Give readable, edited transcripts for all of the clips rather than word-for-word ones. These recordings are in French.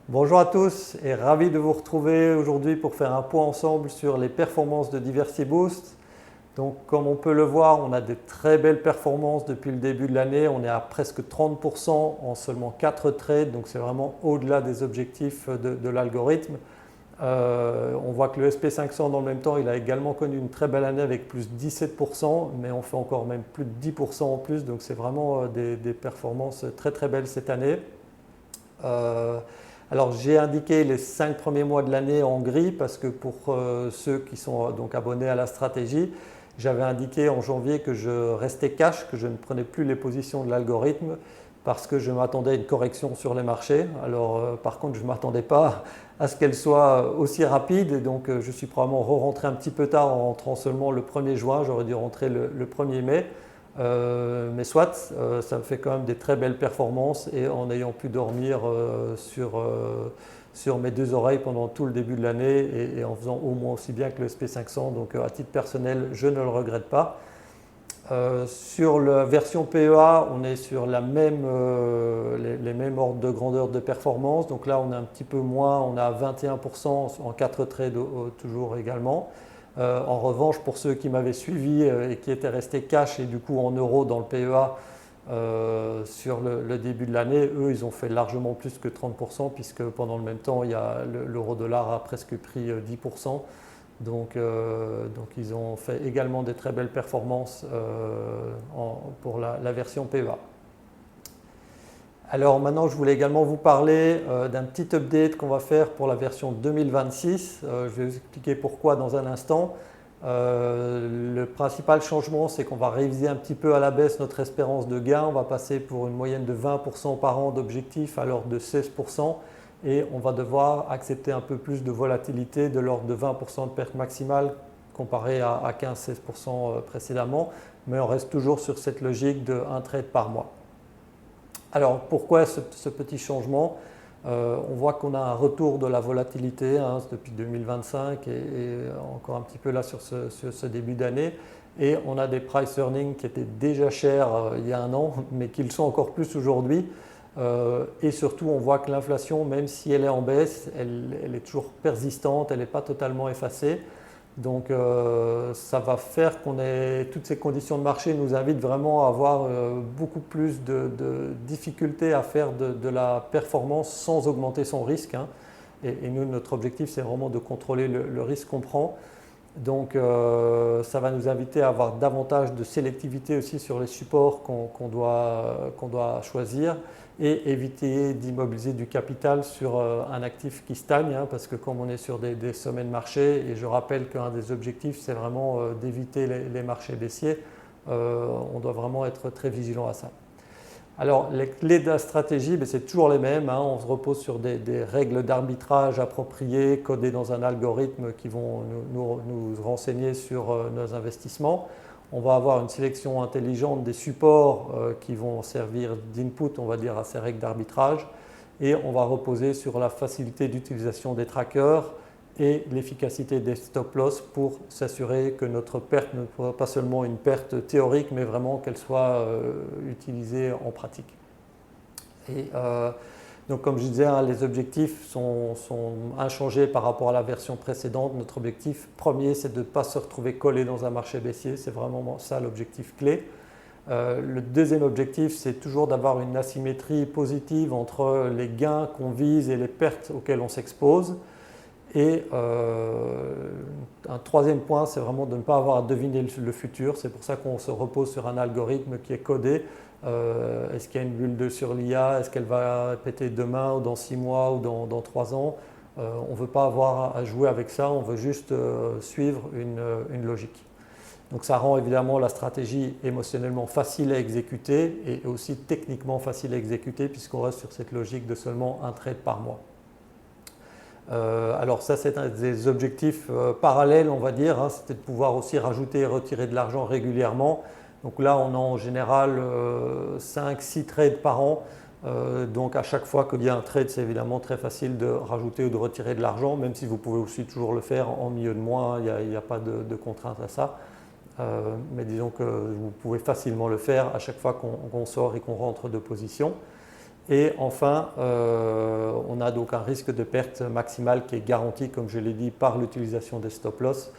Bonjour à tous et ravi de vous retrouver aujourd'hui pour faire un point ensemble sur les performances de Diversity Boost. Donc comme on peut le voir, on a des très belles performances depuis le début de l'année. On est à presque 30% en seulement 4 trades, donc c'est vraiment au-delà des objectifs de l'algorithme. On voit que le SP500 dans le même temps, il a également connu une très belle année avec plus 17%, mais on fait encore même plus de 10% en plus, donc c'est vraiment des performances très très belles cette année. Alors j'ai indiqué les 5 premiers mois de l'année en gris parce que pour ceux qui sont donc abonnés à la stratégie, j'avais indiqué en janvier que je restais cash, que je ne prenais plus les positions de l'algorithme parce que je m'attendais à une correction sur les marchés. Alors par contre je ne m'attendais pas à ce qu'elle soit aussi rapide et donc je suis probablement re-rentré un petit peu tard en rentrant seulement le 1er juin, j'aurais dû rentrer le 1er mai. Mais soit, ça me fait quand même des très belles performances et en ayant pu dormir sur mes deux oreilles pendant tout le début de l'année et en faisant au moins aussi bien que le SP500. Donc à titre personnel, je ne le regrette pas. Sur la version PEA, on est sur les mêmes ordres de grandeur de performance. Donc là, on est un petit peu moins, on est à 21% en 4 trades toujours également. En revanche, pour ceux qui m'avaient suivi et qui étaient restés cash et du coup en euros dans le PEA sur le début de l'année, eux, ils ont fait largement plus que 30% puisque pendant le même temps, l'euro-dollar a presque pris 10%. Donc ils ont fait également des très belles performances pour la version PEA. Alors maintenant, je voulais également vous parler d'un petit update qu'on va faire pour la version 2026. Je vais vous expliquer pourquoi dans un instant. Le principal changement, c'est qu'on va réviser un petit peu à la baisse notre espérance de gain. On va passer pour une moyenne de 20% par an d'objectif à l'ordre de 16%. Et on va devoir accepter un peu plus de volatilité de l'ordre de 20% de perte maximale comparé à 15-16% précédemment. Mais on reste toujours sur cette logique de 1 trade par mois. Alors pourquoi ce petit changement? On voit qu'on a un retour de la volatilité depuis 2025 et encore un petit peu là sur ce début d'année. Et on a des price earnings qui étaient déjà chers il y a un an, mais qui le sont encore plus aujourd'hui. Et surtout, on voit que l'inflation, même si elle est en baisse, elle est toujours persistante, elle n'est pas totalement effacée. Donc ça va faire qu'on ait toutes ces conditions de marché nous invitent vraiment à avoir beaucoup plus de difficultés à faire de la performance sans augmenter son risque. Et nous, notre objectif, c'est vraiment de contrôler le risque qu'on prend. Donc ça va nous inviter à avoir davantage de sélectivité aussi sur les supports qu'on doit choisir et éviter d'immobiliser du capital sur un actif qui stagne parce que comme on est sur des sommets de marché, et je rappelle qu'un des objectifs c'est vraiment d'éviter les marchés baissiers, on doit vraiment être très vigilant à ça. Alors les clés de la stratégie, c'est toujours les mêmes. On se repose sur des règles d'arbitrage appropriées, codées dans un algorithme qui vont nous renseigner sur nos investissements. On va avoir une sélection intelligente des supports qui vont servir d'input, on va dire, à ces règles d'arbitrage. Et on va reposer sur la facilité d'utilisation des trackers et l'efficacité des stop-loss pour s'assurer que notre perte ne soit pas seulement une perte théorique, mais vraiment qu'elle soit utilisée en pratique. Et donc comme je disais, les objectifs sont inchangés par rapport à la version précédente. Notre objectif premier, c'est de ne pas se retrouver collé dans un marché baissier. C'est vraiment ça l'objectif clé. Le deuxième objectif, c'est toujours d'avoir une asymétrie positive entre les gains qu'on vise et les pertes auxquelles on s'expose. Et un troisième point, c'est vraiment de ne pas avoir à deviner le futur. C'est pour ça qu'on se repose sur un algorithme qui est codé. Est-ce qu'il y a une bulle sur l'IA? Est-ce qu'elle va péter demain ou dans 6 mois ou dans 3 ans? On ne veut pas avoir à jouer avec ça, on veut juste suivre une logique. Donc ça rend évidemment la stratégie émotionnellement facile à exécuter et aussi techniquement facile à exécuter puisqu'on reste sur cette logique de seulement un trade par mois. Alors ça c'est un des objectifs parallèles on va dire, c'était de pouvoir aussi rajouter et retirer de l'argent régulièrement. Donc là on a en général 5-6 trades par an, donc à chaque fois qu'il y a un trade c'est évidemment très facile de rajouter ou de retirer de l'argent, même si vous pouvez aussi toujours le faire en milieu de mois, il n'y a pas de contrainte à ça. Mais disons que vous pouvez facilement le faire à chaque fois qu'on sort et qu'on rentre de position. Et enfin, on a donc un risque de perte maximale qui est garanti, comme je l'ai dit, par l'utilisation des stop-loss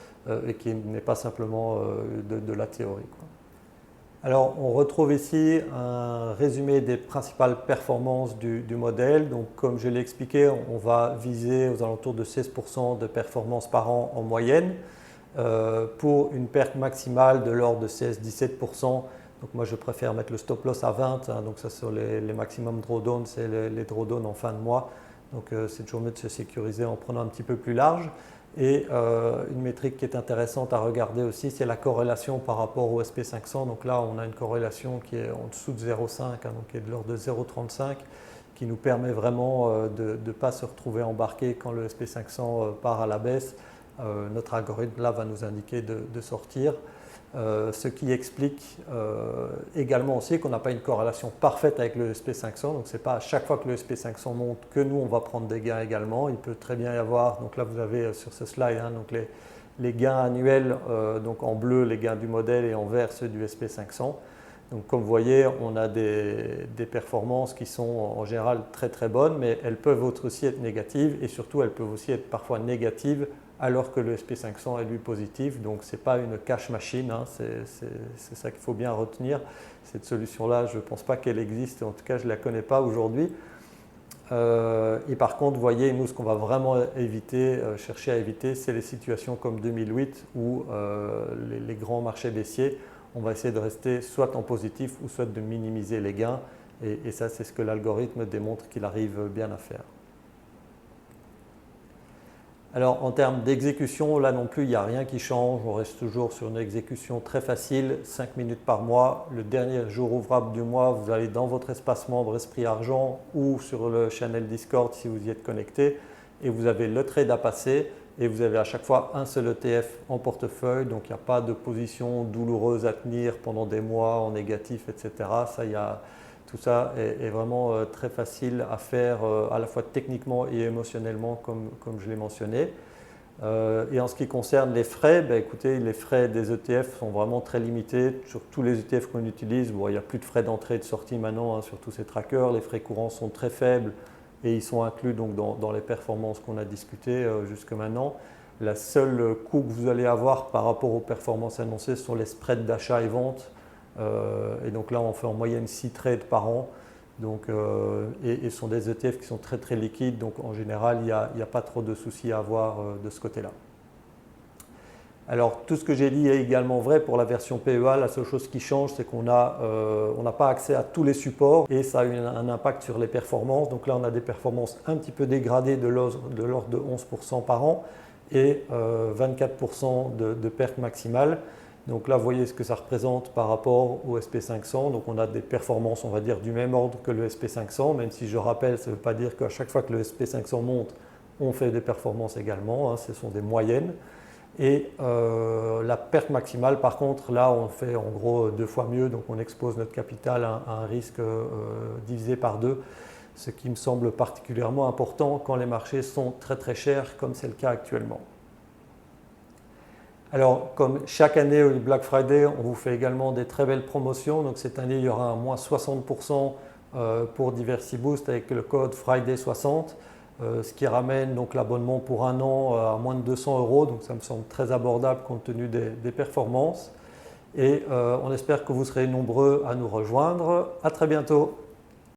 et qui n'est pas simplement de la théorie, quoi. Alors, on retrouve ici un résumé des principales performances du modèle. Donc, comme je l'ai expliqué, on va viser aux alentours de 16% de performance par an en moyenne pour une perte maximale de l'ordre de 16-17%. Donc, moi, je préfère mettre le stop loss à 20. Hein, donc, ça sur les maximum drawdown, c'est les drawdown en fin de mois. Donc, c'est toujours mieux de se sécuriser en prenant un petit peu plus large. Et une métrique qui est intéressante à regarder aussi, c'est la corrélation par rapport au SP500. Donc là, on a une corrélation qui est en dessous de 0,5, hein, donc qui est de l'ordre de 0,35, qui nous permet vraiment de ne pas se retrouver embarqué quand le SP500 part à la baisse. Notre algorithme là va nous indiquer de sortir. Ce qui explique également aussi qu'on n'a pas une corrélation parfaite avec le SP500. Donc, ce n'est pas à chaque fois que le SP500 monte que nous, on va prendre des gains également. Il peut très bien y avoir, donc là, vous avez sur ce slide, hein, donc les gains annuels, donc en bleu, les gains du modèle et en vert, ceux du SP500. Donc, comme vous voyez, on a des performances qui sont en général très très bonnes, mais elles peuvent aussi être négatives et surtout, elles peuvent aussi être parfois négatives alors que le SP500 est lui positif. Donc ce n'est pas une cash machine, hein, c'est ça qu'il faut bien retenir. Cette solution-là, je ne pense pas qu'elle existe, en tout cas je ne la connais pas aujourd'hui. Et par contre, vous voyez, nous ce qu'on va vraiment éviter, chercher à éviter, c'est les situations comme 2008 où les grands marchés baissiers, on va essayer de rester soit en positif ou soit de minimiser les gains. Et ça, c'est ce que l'algorithme démontre qu'il arrive bien à faire. Alors en termes d'exécution, là non plus, il n'y a rien qui change. On reste toujours sur une exécution très facile, 5 minutes par mois. Le dernier jour ouvrable du mois, vous allez dans votre espace membre Esprit Argent ou sur le channel Discord si vous y êtes connecté et vous avez le trade à passer et vous avez à chaque fois un seul ETF en portefeuille. Donc il n'y a pas de position douloureuse à tenir pendant des mois en négatif, etc. Tout ça est vraiment très facile à faire à la fois techniquement et émotionnellement comme je l'ai mentionné. Et en ce qui concerne les frais, écoutez, les frais des ETF sont vraiment très limités. Sur tous les ETF qu'on utilise, bon, il n'y a plus de frais d'entrée et de sortie maintenant, hein, sur tous ces trackers. Les frais courants sont très faibles et ils sont inclus donc, dans les performances qu'on a discutées jusque maintenant. La seule coût que vous allez avoir par rapport aux performances annoncées sont les spreads d'achat et vente. Et donc là, on fait en moyenne 6 trades par an. Donc, et ce sont des ETF qui sont très très liquides. Donc en général, il n'y a pas trop de soucis à avoir de ce côté-là. Alors tout ce que j'ai dit est également vrai pour la version PEA. La seule chose qui change, c'est qu'on n'a pas accès à tous les supports et ça a un impact sur les performances. Donc là, on a des performances un petit peu dégradées de l'ordre de 11% par an et 24% de perte maximale. Donc là, vous voyez ce que ça représente par rapport au SP500. Donc on a des performances, on va dire, du même ordre que le SP500, même si je rappelle, ça ne veut pas dire qu'à chaque fois que le SP500 monte, on fait des performances également, hein, ce sont des moyennes. Et la perte maximale, par contre, là, on fait en gros 2 fois mieux, donc on expose notre capital à un risque divisé par 2, ce qui me semble particulièrement important quand les marchés sont très très chers, comme c'est le cas actuellement. Alors, comme chaque année au Black Friday, on vous fait également des très belles promotions. Donc cette année, il y aura un moins 60% pour DiversiBoost avec le code Friday60, ce qui ramène donc l'abonnement pour un an à moins de 200 €. Donc ça me semble très abordable compte tenu des performances. Et on espère que vous serez nombreux à nous rejoindre. À très bientôt.